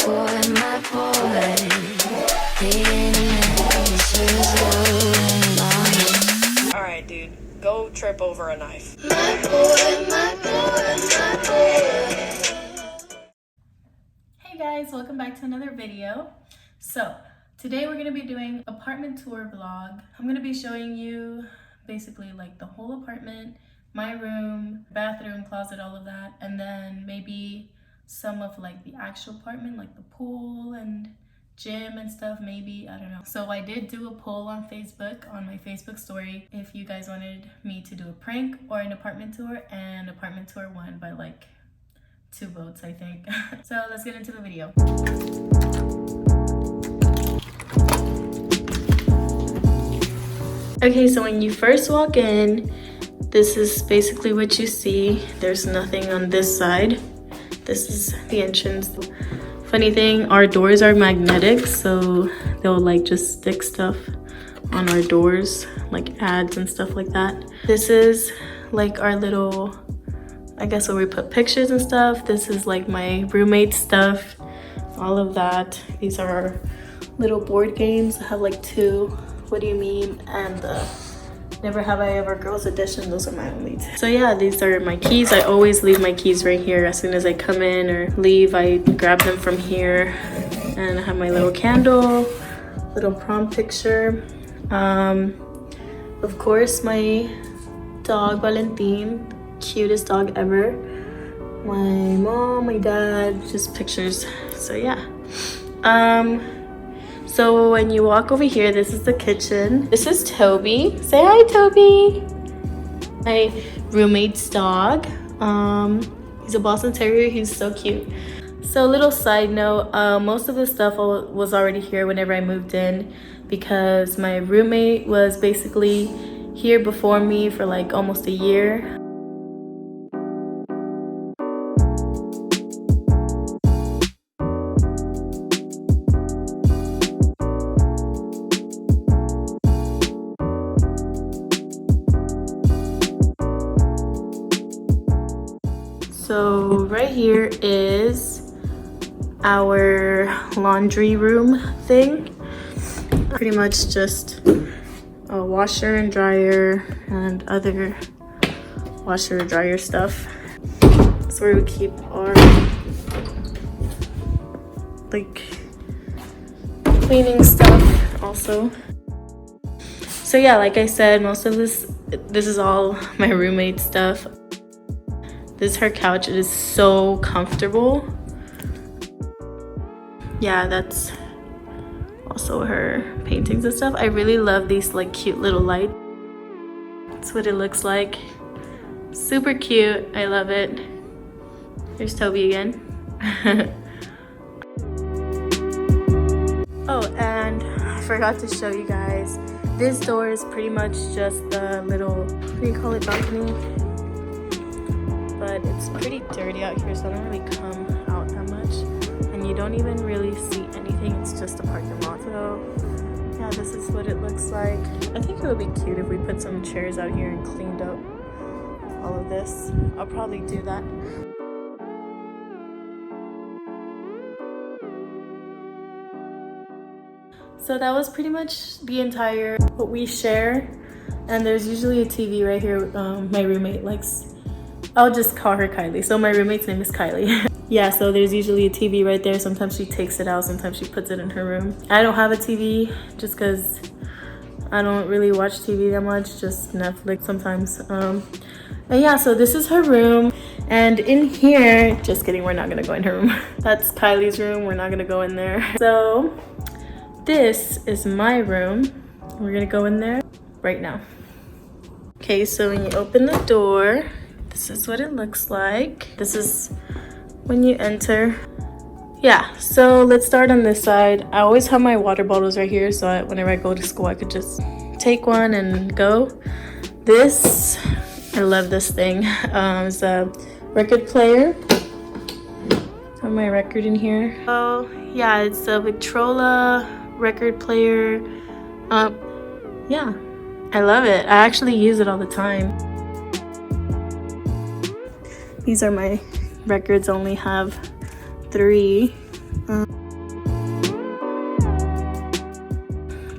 my boy. The animation's going on. Alright, dude. Go trip over a knife. My boy, my boy, my boy. Hey guys, welcome back to another video. So today we're going to be doing apartment tour vlog. I'm going to be showing you basically like the whole apartment, my room, bathroom, closet, all of that, and then maybe some of like the actual apartment, like the pool and gym and stuff, maybe, I don't know. So I did do a poll on Facebook, on my Facebook story, if you guys wanted me to do a prank or an apartment tour, and apartment tour won by like 2 votes, I think. So let's get into the video. Okay, so when you first walk in, this is basically what you see. There's nothing on this side. This is the entrance. Funny thing, our doors are magnetic, so they'll like just stick stuff on our doors, like ads and stuff like that. This is like our little, I guess, where we put pictures and stuff. This is like my roommate's stuff, all of that. These are our little board games. I have like 2, What Do You Mean, and the Never Have I Ever Girls Edition. Those are my only 2. So yeah, these are my keys. I always leave my keys right here. As soon as I come in or leave, I grab them from here. And I have my little candle, little prom picture. Of course, my dog, Valentin, cutest dog ever. My mom, my dad, just pictures. So yeah. So when you walk over here, this is the kitchen. This is Toby. Say hi, Toby. My roommate's dog. He's a Boston Terrier. He's so cute. So little side note, most of the stuff was already here whenever I moved in, because my roommate was basically here before me for like almost a year. So right here is our laundry room thing. Pretty much just a washer and dryer and other washer and dryer stuff. That's where we keep our like cleaning stuff also. So yeah, like I said, most of this is all my roommate's stuff. This is her couch. It is so comfortable. Yeah, that's also her paintings and stuff. I really love these like cute little lights. That's what it looks like. Super cute. I love it. There's Toby again. Oh, and I forgot to show you guys. This door is pretty much just the little, what do you call it, balcony? But it's pretty dirty out here, so I don't really come out that much, and you don't even really see anything. It's just a parking lot. So yeah, this is what it looks like. I think it would be cute if we put some chairs out here and cleaned up all of this. I'll probably do that. So that was pretty much the entire what we share, and there's usually a TV right here. My roommate likes, I'll just call her Kylie. So my roommate's name is Kylie. Yeah, so there's usually a TV right there. Sometimes she takes it out, sometimes she puts it in her room. I don't have a TV just because I don't really watch TV that much, just Netflix sometimes. And yeah, so this is her room. And in here, just kidding, we're not gonna go in her room. That's Kylie's room, we're not gonna go in there. So this is my room. We're gonna go in there right now. Okay, so when you open the door, this is what it looks like. This is when you enter. Yeah, so let's start on this side. I always have my water bottles right here, so whenever I go to school, I could just take one and go. This, I love this thing. It's a record player. I have my record in here. Oh, yeah, it's a Victrola record player. Yeah, I love it. I actually use it all the time. These are my records. I only have 3.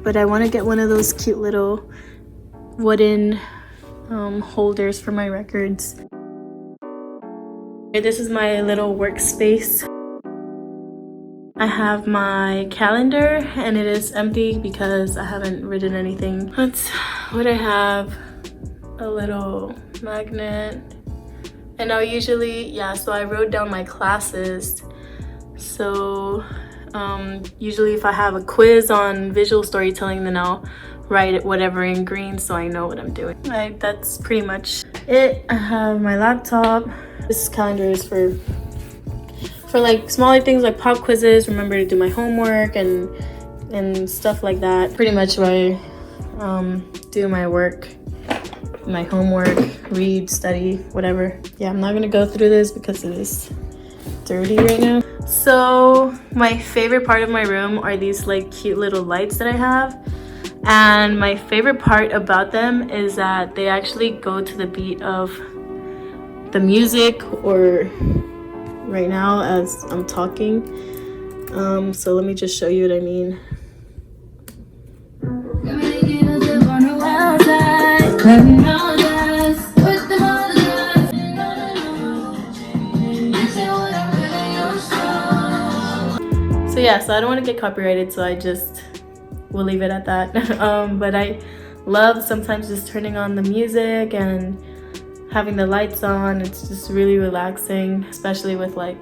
But I want to get one of those cute little wooden holders for my records. This is my little workspace. I have my calendar and it is empty because I haven't written anything. That's what I have. A little magnet. And I'll usually, so I wrote down my classes. So usually if I have a quiz on visual storytelling, then I'll write whatever in green so I know what I'm doing. That's pretty much it. I have my laptop. This calendar is for like smaller things like pop quizzes, remember to do my homework and stuff like that. Pretty much where I do my work, my homework, read, study, whatever. Yeah, I'm not gonna go through this because it is dirty right now. So my favorite part of my room are these like cute little lights that I have. And my favorite part about them is that they actually go to the beat of the music, or right now as I'm talking. So let me just show you what I mean. So yeah, so I don't want to get copyrighted, so I just will leave it at that. But I love sometimes just turning on the music and having the lights on. It's just really relaxing, especially with like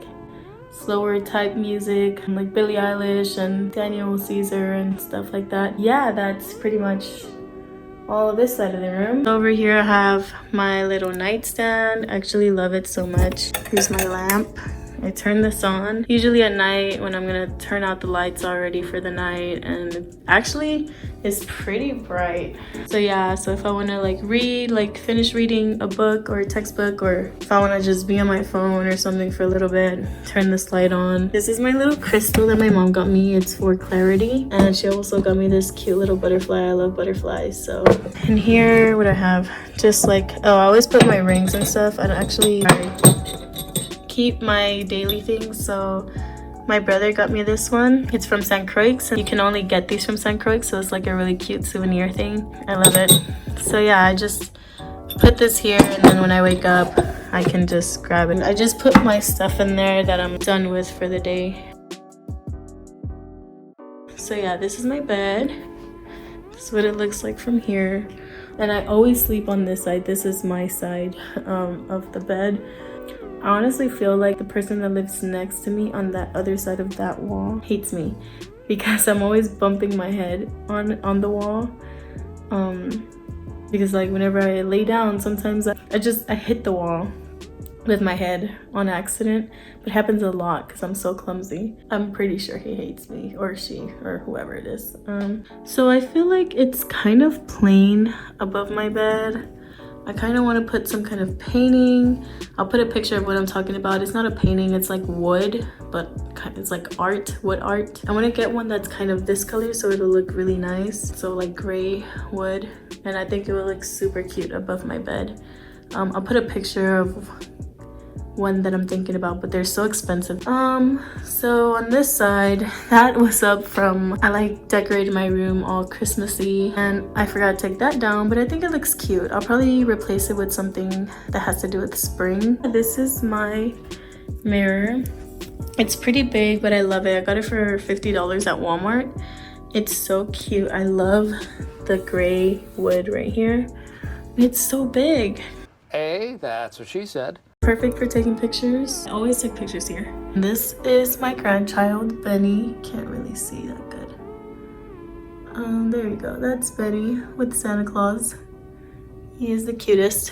slower type music like Billie Eilish and Daniel Caesar and stuff like that. Yeah, that's pretty much all of this side of the room. Over here I have my little nightstand. I actually love it so much. Here's my lamp. I turn this on usually at night when I'm gonna turn out the lights already for the night, and it actually is pretty bright. So yeah, so if I want to like read, like finish reading a book or a textbook, or if I want to just be on my phone or something for a little bit, turn this light on. This is my little crystal that my mom got me. It's for clarity, and she also got me this cute little butterfly. I love butterflies. So in here, what I have, just like, oh, I always put my rings and stuff. I don't actually keep my daily things. So my brother got me this one. It's from St. Croix, and you can only get these from St. Croix, so it's like a really cute souvenir thing. I love it. So yeah, I just put this here, and then when I wake up I can just grab it. I just put my stuff in there that I'm done with for the day. So yeah, this is my bed. This is what it looks like from here, and I always sleep on this side. This is my side of the bed. I honestly feel like the person that lives next to me on that other side of that wall hates me because I'm always bumping my head on the wall. Because like whenever I lay down, sometimes I hit the wall with my head on accident. It happens a lot because I'm so clumsy. I'm pretty sure he hates me, or she, or whoever it is. So I feel like it's kind of plain above my bed. I kind of want to put some kind of painting. I'll put a picture of what I'm talking about. It's not a painting, it's like wood, but it's like art, wood art. I want to get one that's kind of this color so it'll look really nice. So like gray wood, and I think it will look super cute above my bed. I'll put a picture of one that I'm thinking about, but they're so expensive. So on this side, that was up from, I like decorated my room all Christmassy, and I forgot to take that down, but I think it looks cute. I'll probably replace it with something that has to do with spring. This is my mirror. It's pretty big, but I love it. I got it for $50 at Walmart. It's so cute. I love the gray wood right here. It's so big. Hey, that's what she said. Perfect for taking pictures. I always take pictures here. This is my grandchild, Benny. Can't really see that good. There you go. That's Benny with Santa Claus. He is the cutest.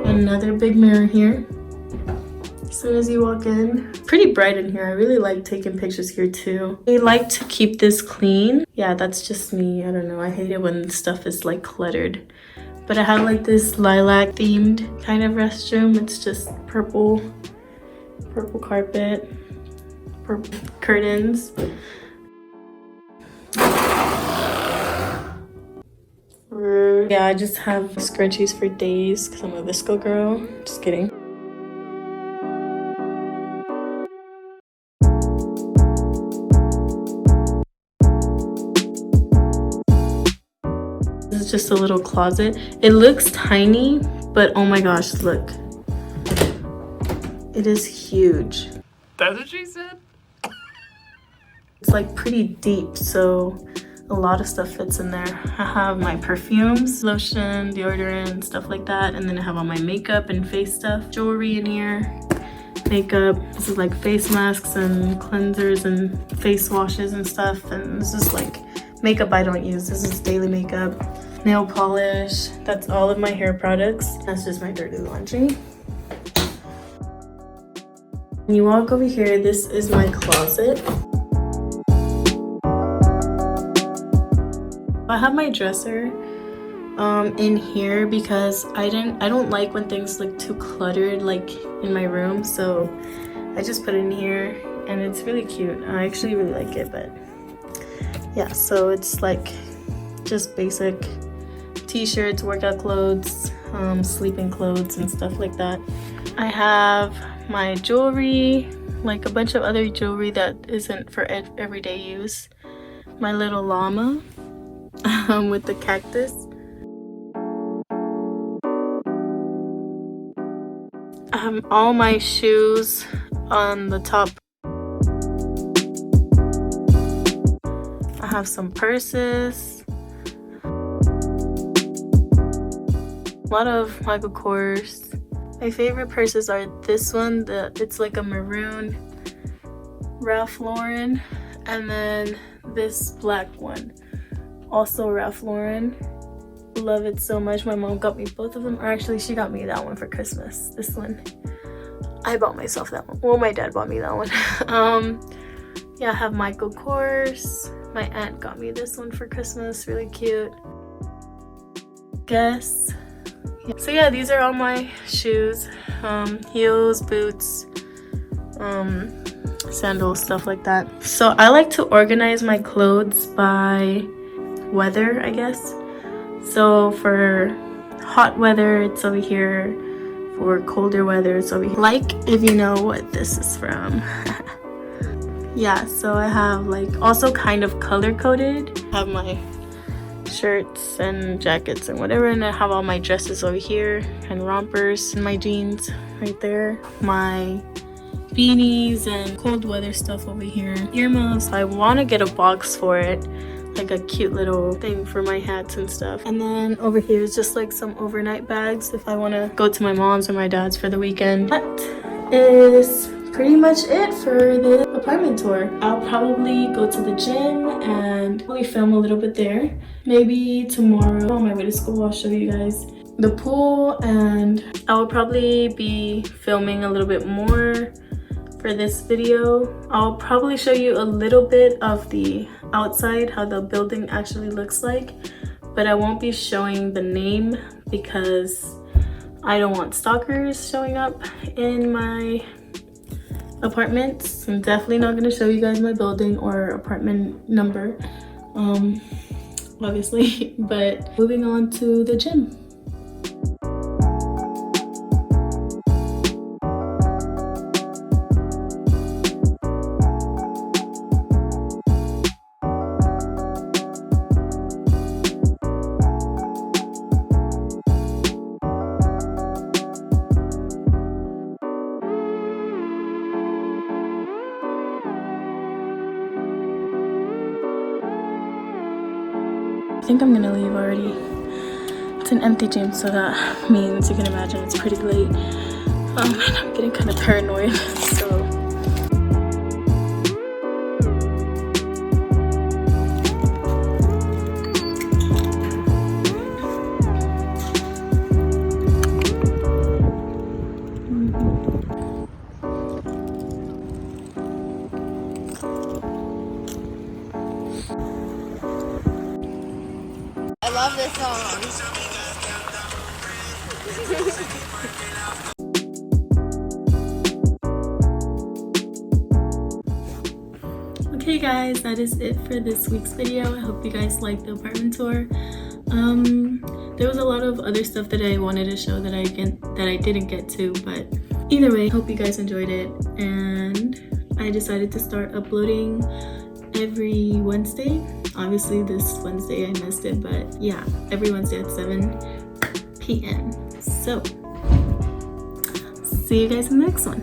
Another big mirror here. soon as you walk in. Pretty bright in here. I really like taking pictures here too. I like to keep this clean. Yeah, that's just me. I don't know. I hate it when stuff is like cluttered. But I have like this lilac themed kind of restroom. It's just purple carpet, purple curtains. Yeah, I just have scrunchies for days because I'm a visco girl. Just kidding. This is just a little closet. It looks tiny, but oh my gosh, look. It is huge. That's what she said? It's like pretty deep, so a lot of stuff fits in there. I have my perfumes, lotion, deodorant, stuff like that. And then I have all my makeup and face stuff, jewelry in here, makeup. This is like face masks and cleansers and face washes and stuff. And this is like makeup I don't use. This is daily makeup, nail polish. That's all of my hair products. That's just my dirty laundry. When you walk over here, this is my closet. I have my dresser in here because I don't like when things look too cluttered like in my room, so I just put it in here and it's really cute. I actually really like it, but yeah, so it's like just basic t-shirts, workout clothes, sleeping clothes and stuff like that. I have my jewelry, like a bunch of other jewelry that isn't for everyday use. My little llama with the cactus. All my shoes on the top. I have some purses. A lot of Michael Kors. My favorite purses are this one, it's like a maroon Ralph Lauren, and then this black one, also Ralph Lauren. Love it so much. My mom got me both of them, or actually she got me that one for Christmas. This one, I bought myself that one. Well, my dad bought me that one. Yeah, I have Michael Kors. My aunt got me this one for Christmas, really cute. Guess. So yeah, these are all my shoes, heels, boots, sandals, stuff like that. So I like to organize my clothes by weather, I guess. So for hot weather, it's over here. For colder weather, it's over here. Like, if you know what this is from. Yeah, so I have like also kind of color coded. I have my shirts and jackets and whatever, and I have all my dresses over here and rompers and my jeans right there, my beanies and cold weather stuff over here, earmuffs. I want to get a box for it, like a cute little thing for my hats and stuff. And then over here is just like some overnight bags if I want to go to my mom's or my dad's for the weekend. That is pretty much it for the apartment tour. I'll probably go to the gym and probably film a little bit there. Maybe tomorrow on my way to school I'll show you guys the pool, and I will probably be filming a little bit more for this video. I'll probably show you a little bit of the outside, how the building actually looks like, but I won't be showing the name because I don't want stalkers showing up in my apartments. I'm definitely not going to show you guys my building or apartment number, obviously. But moving on to the gym. I think I'm gonna leave already. It's an empty gym, so that means you can imagine it's pretty late. And I'm getting kind of paranoid, so. love this song. Okay guys, that is it for this week's video. I hope you guys liked the apartment tour. There was a lot of other stuff that I wanted to show that I didn't get to, but either way, hope you guys enjoyed it. And I decided to start uploading every Wednesday. Obviously this Wednesday I missed it, but yeah, every Wednesday at 7 p.m. So see you guys in the next one.